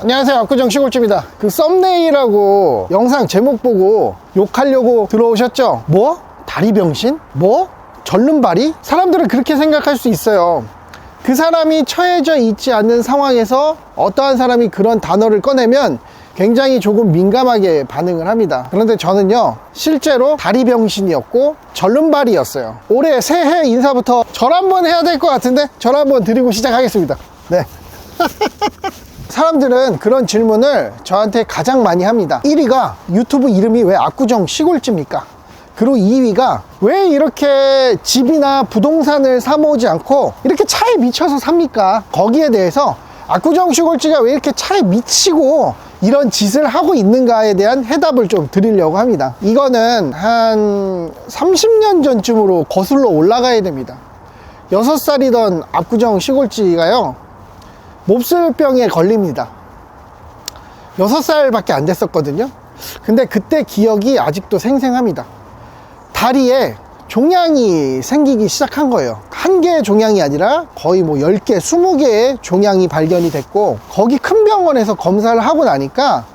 안녕하세요, 압구정 시골집입니다. 그 썸네일하고 영상 제목 보고 욕하려고 들어오셨죠? 뭐? 다리병신? 뭐? 절름발이? 사람들은 그렇게 생각할 수 있어요. 그 사람이 처해져 있지 않는 상황에서 어떠한 사람이 그런 단어를 꺼내면 굉장히 조금 민감하게 반응을 합니다. 그런데 저는요, 실제로 다리병신이었고 절름발이었어요. 올해 새해 인사부터 절 한번 해야 될 것 같은데 절 한번 드리고 시작하겠습니다. 네. 사람들은 그런 질문을 저한테 가장 많이 합니다. 1위가 유튜브 이름이 왜 압구정 시골집입니까? 그리고 2위가 왜 이렇게 집이나 부동산을 사모으지 않고 이렇게 차에 미쳐서 삽니까? 거기에 대해서 압구정 시골집가 왜 이렇게 차에 미치고 이런 짓을 하고 있는가에 대한 해답을 좀 드리려고 합니다. 이거는 한 30년 전쯤으로 거슬러 올라가야 됩니다. 6살이던 압구정 시골집가요, 몹쓸병에 걸립니다. 6살밖에 안 됐었거든요. 근데 그때 기억이 아직도 생생합니다. 다리에 종양이 생기기 시작한 거예요. 한 개의 종양이 아니라 거의 뭐 10개, 20개의 종양이 발견이 됐고, 거기 큰 병원에서 검사를 하고 나니까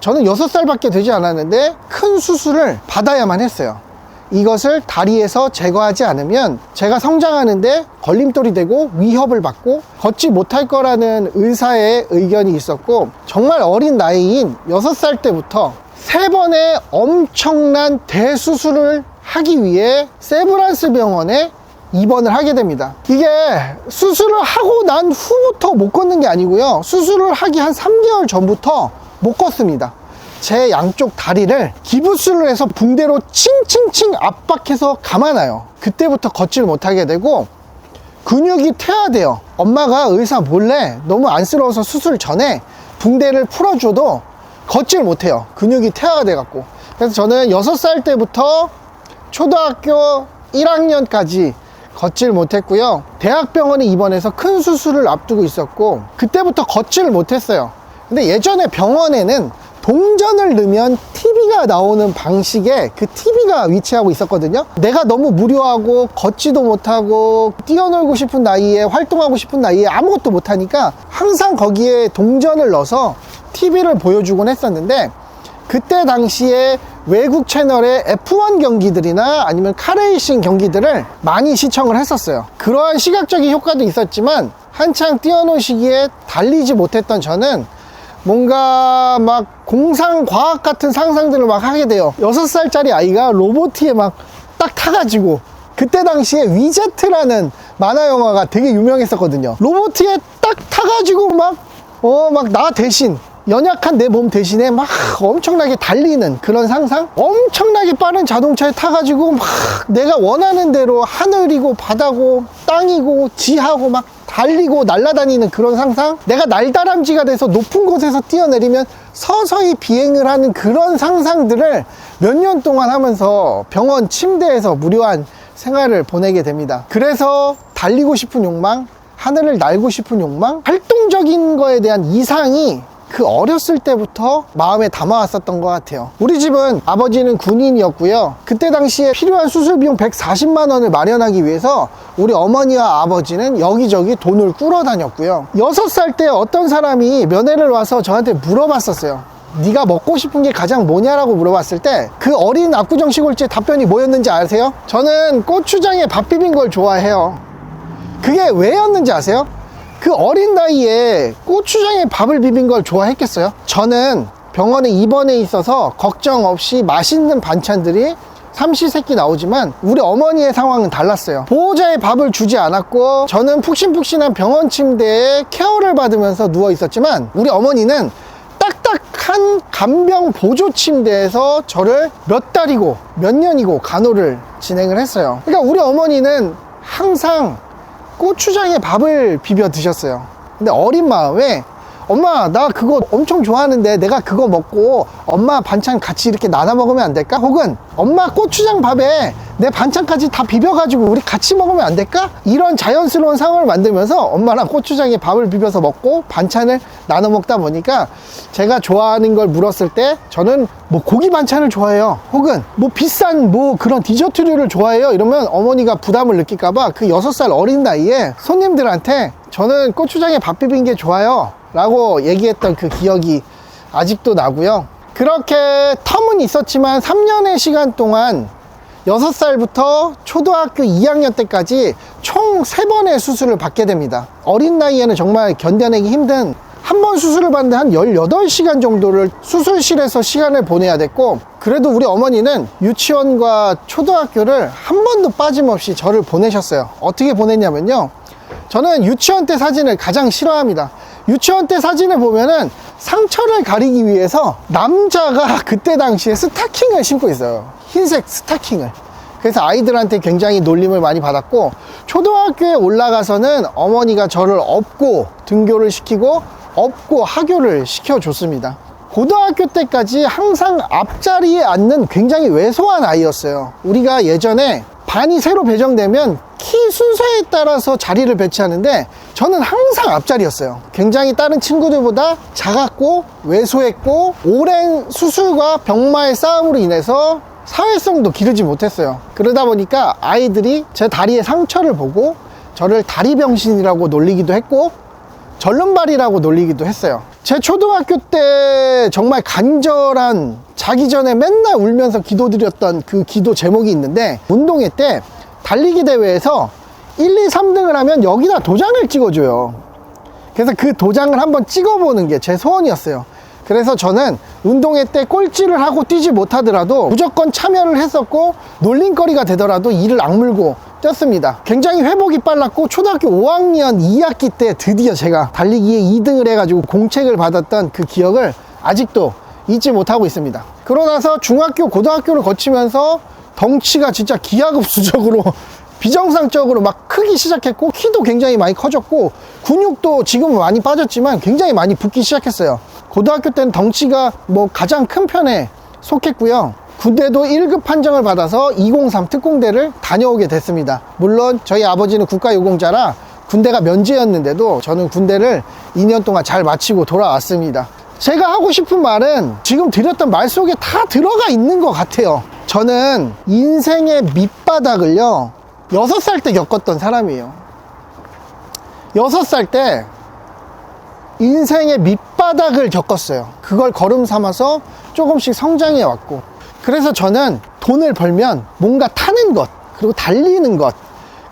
저는 6살밖에 되지 않았는데 큰 수술을 받아야만 했어요. 이것을 다리에서 제거하지 않으면 제가 성장하는데 걸림돌이 되고 위협을 받고 걷지 못할 거라는 의사의 의견이 있었고, 정말 어린 나이인 6살 때부터 3번의 엄청난 대수술을 하기 위해 세브란스 병원에 입원을 하게 됩니다. 이게 수술을 하고 난 후부터 못 걷는 게 아니고요, 수술을 하기 한 3개월 전부터 못 걷습니다. 제 양쪽 다리를 기부스를 해서 붕대로 칭칭칭 압박해서 감아놔요. 그때부터 걷지를 못하게 되고 근육이 퇴화돼요. 엄마가 의사 몰래 너무 안쓰러워서 수술 전에 붕대를 풀어줘도 걷지를 못해요. 근육이 퇴화가 돼갖고. 그래서 저는 6살 때부터 초등학교 1학년까지 걷지를 못했고요, 대학병원에 입원해서 큰 수술을 앞두고 있었고 그때부터 걷지를 못했어요. 근데 예전에 병원에는 동전을 넣으면 TV가 나오는 방식의 그 TV가 위치하고 있었거든요. 내가 너무 무료하고 걷지도 못하고 뛰어놀고 싶은 나이에, 활동하고 싶은 나이에 아무것도 못하니까 항상 거기에 동전을 넣어서 TV를 보여주곤 했었는데, 그때 당시에 외국 채널의 F1 경기들이나 아니면 카레이싱 경기들을 많이 시청을 했었어요. 그러한 시각적인 효과도 있었지만 한창 뛰어놀 시기에 달리지 못했던 저는 뭔가 막 공상과학 같은 상상들을 막 하게 돼요. 6살짜리 아이가 로보트에 막 딱 타가지고, 그때 당시에 위제트라는 만화 영화가 되게 유명했었거든요. 로보트에 딱 타가지고 막 나 대신, 연약한 내 몸 대신에 막 엄청나게 달리는 그런 상상? 엄청나게 빠른 자동차에 타가지고 막 내가 원하는 대로 하늘이고 바다고 땅이고 지하고 막 달리고 날아다니는 그런 상상? 내가 날다람쥐가 돼서 높은 곳에서 뛰어내리면 서서히 비행을 하는 그런 상상들을 몇 년 동안 하면서 병원 침대에서 무료한 생활을 보내게 됩니다. 그래서 달리고 싶은 욕망, 하늘을 날고 싶은 욕망, 활동적인 거에 대한 이상이 그 어렸을 때부터 마음에 담아왔었던 것 같아요. 우리 집은 아버지는 군인이었고요, 그때 당시에 필요한 수술 비용 140만 원을 마련하기 위해서 우리 어머니와 아버지는 여기저기 돈을 꾸러 다녔고요. 6살 때 어떤 사람이 면회를 와서 저한테 물어봤었어요. 네가 먹고 싶은 게 가장 뭐냐라고 물어봤을 때 그 어린 압구정 시골집 답변이 뭐였는지 아세요? 저는 고추장에 밥 비빈 걸 좋아해요. 그게 왜였는지 아세요? 그 어린 나이에 고추장에 밥을 비빈 걸 좋아했겠어요? 저는 병원에 입원해 있어서 걱정 없이 맛있는 반찬들이 삼시세끼 나오지만 우리 어머니의 상황은 달랐어요. 보호자의 밥을 주지 않았고 저는 푹신푹신한 병원 침대에 케어를 받으면서 누워 있었지만, 우리 어머니는 딱딱한 간병 보조 침대에서 저를 몇 달이고 몇 년이고 간호를 진행을 했어요. 그러니까 우리 어머니는 항상 고추장에 밥을 비벼 드셨어요. 근데 어린 마음에 엄마 나 그거 엄청 좋아하는데 내가 그거 먹고 엄마 반찬 같이 이렇게 나눠 먹으면 안 될까? 혹은 엄마 고추장 밥에 내 반찬까지 다 비벼가지고 우리 같이 먹으면 안 될까? 이런 자연스러운 상황을 만들면서 엄마랑 고추장에 밥을 비벼서 먹고 반찬을 나눠 먹다 보니까 제가 좋아하는 걸 물었을 때 저는 뭐 고기 반찬을 좋아해요, 혹은 뭐 비싼 뭐 그런 디저트류를 좋아해요 이러면 어머니가 부담을 느낄까봐 그 6살 어린 나이에 손님들한테 저는 고추장에 밥 비빈 게 좋아요 라고 얘기했던 그 기억이 아직도 나고요. 그렇게 텀은 있었지만 3년의 시간 동안 6살부터 초등학교 2학년 때까지 총 3번의 수술을 받게 됩니다. 어린 나이에는 정말 견뎌내기 힘든, 한 번 수술을 받는데 한 18시간 정도를 수술실에서 시간을 보내야 됐고, 그래도 우리 어머니는 유치원과 초등학교를 한 번도 빠짐없이 저를 보내셨어요. 어떻게 보냈냐면요, 저는 유치원 때 사진을 가장 싫어합니다. 유치원 때 사진을 보면은 상처를 가리기 위해서 남자가 그때 당시에 스타킹을 신고 있어요. 흰색 스타킹을. 그래서 아이들한테 굉장히 놀림을 많이 받았고, 초등학교에 올라가서는 어머니가 저를 업고 등교를 시키고 업고 하교를 시켜줬습니다. 고등학교 때까지 항상 앞자리에 앉는 굉장히 왜소한 아이였어요. 우리가 예전에 반이 새로 배정되면 키 순서에 따라서 자리를 배치하는데 저는 항상 앞자리였어요. 굉장히 다른 친구들보다 작았고 왜소했고, 오랜 수술과 병마의 싸움으로 인해서 사회성도 기르지 못했어요. 그러다 보니까 아이들이 제 다리에 상처를 보고 저를 다리병신이라고 놀리기도 했고 절름발이라고 놀리기도 했어요. 제 초등학교 때 정말 간절한, 자기 전에 맨날 울면서 기도드렸던 그 기도 제목이 있는데, 운동회 때 달리기 대회에서 1, 2, 3등을 하면 여기다 도장을 찍어줘요. 그래서 그 도장을 한번 찍어보는 게 제 소원이었어요. 그래서 저는 운동회 때 꼴찌를 하고 뛰지 못하더라도 무조건 참여를 했었고, 놀림거리가 되더라도 이를 악물고 뛰었습니다. 굉장히 회복이 빨랐고, 초등학교 5학년 2학기 때 드디어 제가 달리기에 2등을 해가지고 공책을 받았던 그 기억을 아직도 잊지 못하고 있습니다. 그러고 나서 중학교, 고등학교를 거치면서 덩치가 진짜 기하급수적으로 비정상적으로 막 크기 시작했고, 키도 굉장히 많이 커졌고, 근육도 지금은 많이 빠졌지만 굉장히 많이 붙기 시작했어요. 고등학교 때는 덩치가 뭐 가장 큰 편에 속했고요. 군대도 1급 판정을 받아서 203 특공대를 다녀오게 됐습니다. 물론 저희 아버지는 국가유공자라 군대가 면제였는데도 저는 군대를 2년 동안 잘 마치고 돌아왔습니다. 제가 하고 싶은 말은 지금 드렸던 말 속에 다 들어가 있는 것 같아요. 저는 인생의 밑바닥을요 6살 때 겪었던 사람이에요. 6살 때 인생의 밑바닥을 겪었어요. 그걸 걸음 삼아서 조금씩 성장해 왔고, 그래서 저는 돈을 벌면 뭔가 타는 것, 그리고 달리는 것,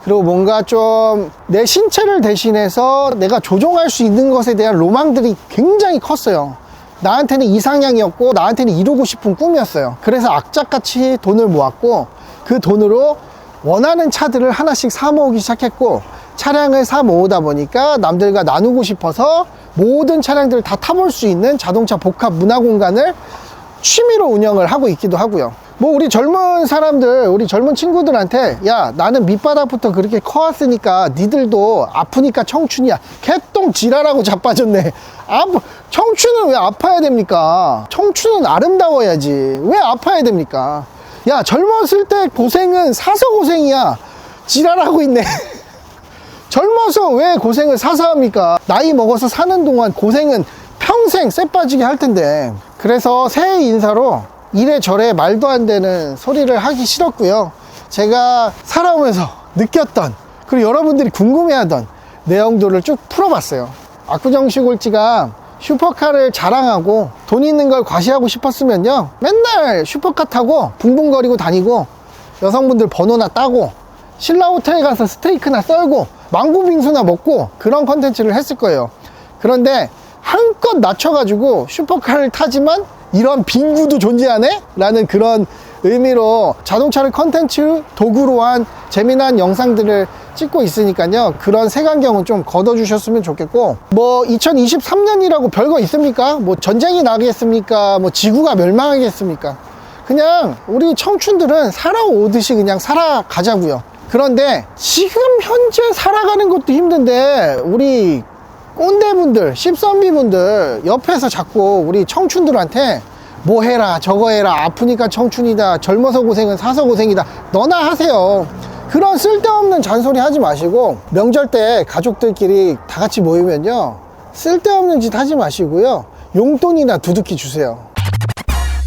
그리고 뭔가 좀 내 신체를 대신해서 내가 조종할 수 있는 것에 대한 로망들이 굉장히 컸어요. 나한테는 이상향이었고 나한테는 이루고 싶은 꿈이었어요. 그래서 악착같이 돈을 모았고, 그 돈으로 원하는 차들을 하나씩 사 모으기 시작했고, 차량을 사 모으다 보니까 남들과 나누고 싶어서 모든 차량들을 다 타볼 수 있는 자동차 복합 문화 공간을 취미로 운영을 하고 있기도 하고요. 뭐 우리 젊은 사람들, 우리 젊은 친구들한테 야, 나는 밑바닥부터 그렇게 커왔으니까 니들도 아프니까 청춘이야, 개똥 지랄하고 자빠졌네. 청춘은 왜 아파야 됩니까? 청춘은 아름다워야지. 왜 아파야 됩니까? 야, 젊었을 때 고생은 사서 고생이야. 지랄하고 있네. 젊어서 왜 고생을 사서 합니까? 나이 먹어서 사는 동안 고생은 평생 쎄 빠지게 할 텐데. 그래서 새해 인사로 이래저래 말도 안 되는 소리를 하기 싫었고요. 제가 살아오면서 느꼈던, 그리고 여러분들이 궁금해하던 내용들을 쭉 풀어봤어요. 압구정시골지가 슈퍼카를 자랑하고 돈 있는 걸 과시하고 싶었으면요, 맨날 슈퍼카 타고 붕붕거리고 다니고 여성분들 번호나 따고 신라호텔에 가서 스테이크나 썰고 망고빙수나 먹고 그런 컨텐츠를 했을 거예요. 그런데 한껏 낮춰가지고 슈퍼카를 타지만 이런 빈구도 존재하네? 라는 그런 의미로 자동차를 컨텐츠 도구로 한 재미난 영상들을 찍고 있으니까요, 그런 색안경은 좀 걷어주셨으면 좋겠고, 뭐 2023년이라고 별거 있습니까? 뭐 전쟁이 나겠습니까? 뭐 지구가 멸망하겠습니까? 그냥 우리 청춘들은 살아오듯이 그냥 살아가자고요. 그런데 지금 현재 살아가는 것도 힘든데 우리 꼰대분들, 십선비분들 옆에서 자꾸 우리 청춘들한테 뭐 해라 저거 해라, 아프니까 청춘이다, 젊어서 고생은 사서 고생이다, 너나 하세요. 그런 쓸데없는 잔소리 하지 마시고, 명절 때 가족들끼리 다 같이 모이면요, 쓸데없는 짓 하지 마시고요, 용돈이나 두둑히 주세요.